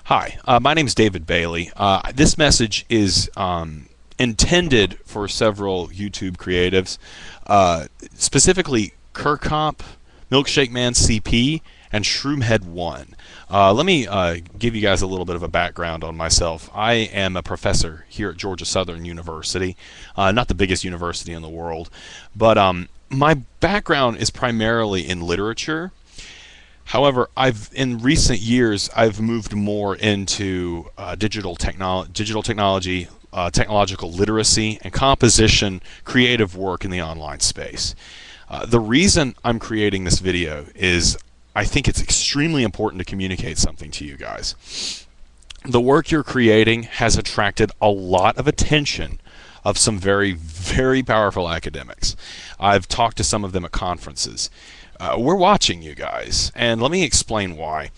Hi, my name is David Bailey. This message is intended for several YouTube creatives, specifically Kirkop, Milkshake Man CP, and Shroomhead1. Let me give you guys a little bit of a background on myself. I am a professor here at Georgia Southern University, not the biggest university in the world, but my background is primarily in literature. However, in recent years I've moved more into digital technology, technological literacy, and composition, creative work in the online space. The reason I'm creating this video is I think it's extremely important to communicate something to you guys. The work you're creating has attracted a lot of attention of some very, very powerful academics. I've talked to some of them at conferences. We're watching you guys, and let me explain why.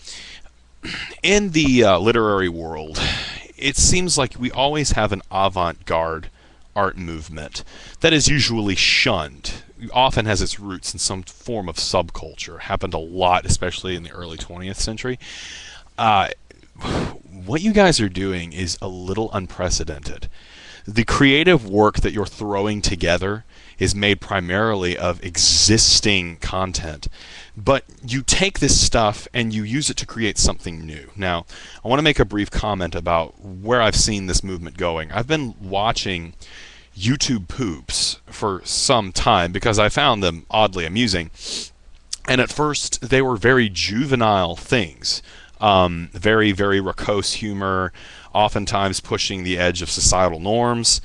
In the literary world, it seems like we always have an avant-garde art movement that is usually shunned. It often has its roots in some form of subculture. Happened a lot, especially in the early 20th century. What you guys are doing is a little unprecedented. The creative work that you're throwing together is made primarily of existing content, but you take this stuff and you use it to create something new. Now, I want to make a brief comment about where I've seen this movement going. I've been watching YouTube poops for some time because I found them oddly amusing, and at first they were very juvenile things, very, very raucous humor, oftentimes pushing the edge of societal norms.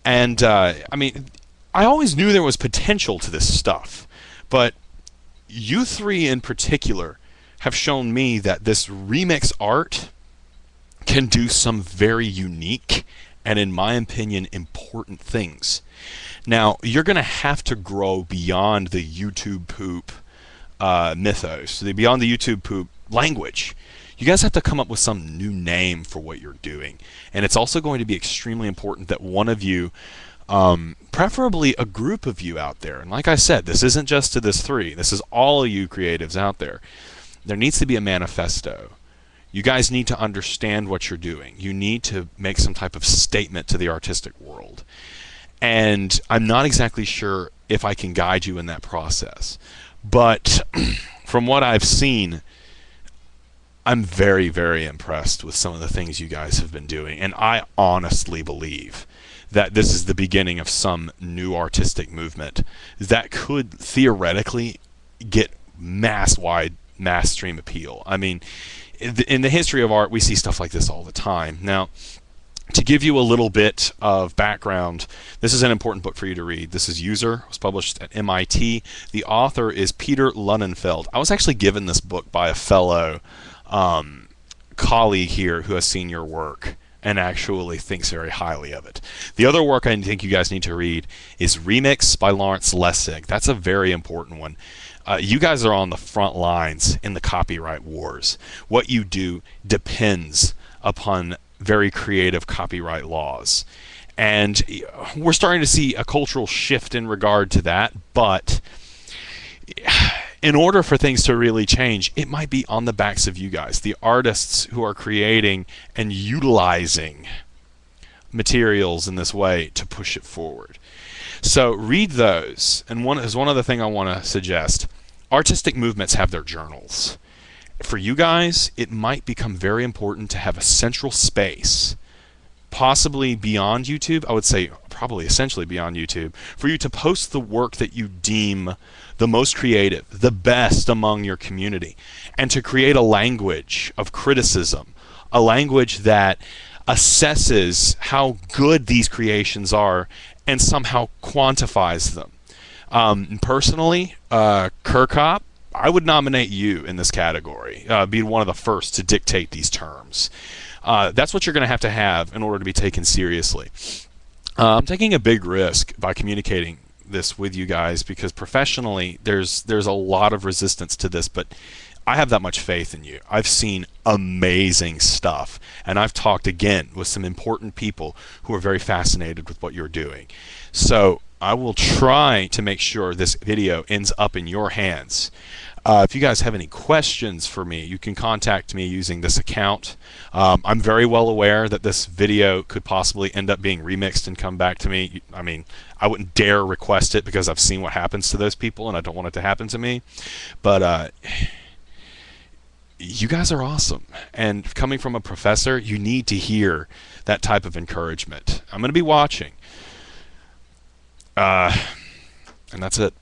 And I mean, I always knew there was potential to this stuff, but you three in particular have shown me that this remix art can do some very unique and, in my opinion, important things. Now, you're going to have to grow beyond the YouTube poop mythos, beyond the YouTube poop language. You guys have to come up with some new name for what you're doing. And it's also going to be extremely important that one of you, preferably a group of you out there, and like I said, this isn't just to this three, this is all of you creatives out there. There needs to be a manifesto. You guys need to understand what you're doing. You need to make some type of statement to the artistic world. And I'm not exactly sure if I can guide you in that process. But from what I've seen, I'm very, very impressed with some of the things you guys have been doing. And I honestly believe that this is the beginning of some new artistic movement that could theoretically get mass-wide, mass-stream appeal. I mean, in the history of art, we see stuff like this all the time. Now, to give you a little bit of background, this is an important book for you to read. This is User. It was published at MIT. The author is Peter Lunenfeld. I was actually given this book by a fellow colleague here who has seen your work and actually thinks very highly of it. The other work I think you guys need to read is Remix by Lawrence Lessig. That's a very important one. You guys are on the front lines in the copyright wars. What you do depends upon very creative copyright laws. And we're starting to see a cultural shift in regard to that, but in order for things to really change, it might be on the backs of you guys, the artists who are creating and utilizing materials in this way to push it forward. So read those. And one other thing I want to suggest. Artistic movements have their journals. For you guys, it might become very important to have a central space, possibly beyond YouTube. I would say probably essentially beyond YouTube, for you to post the work that you deem the most creative, the best among your community, and to create a language of criticism, a language that assesses how good these creations are and somehow quantifies them. Personally, Kirkop, I would nominate you in this category, be one of the first to dictate these terms. That's what you're going to have in order to be taken seriously. I'm taking a big risk by communicating this with you guys because professionally there's a lot of resistance to this, but I have that much faith in you. I've seen amazing stuff, and I've talked again with some important people who are very fascinated with what you're doing. So I will try to make sure this video ends up in your hands. If you guys have any questions for me, you can contact me using this account. I'm very well aware that this video could possibly end up being remixed and come back to me. I mean, I wouldn't dare request it because I've seen what happens to those people and I don't want it to happen to me. But you guys are awesome. And coming from a professor, you need to hear that type of encouragement. I'm going to be watching. And that's it.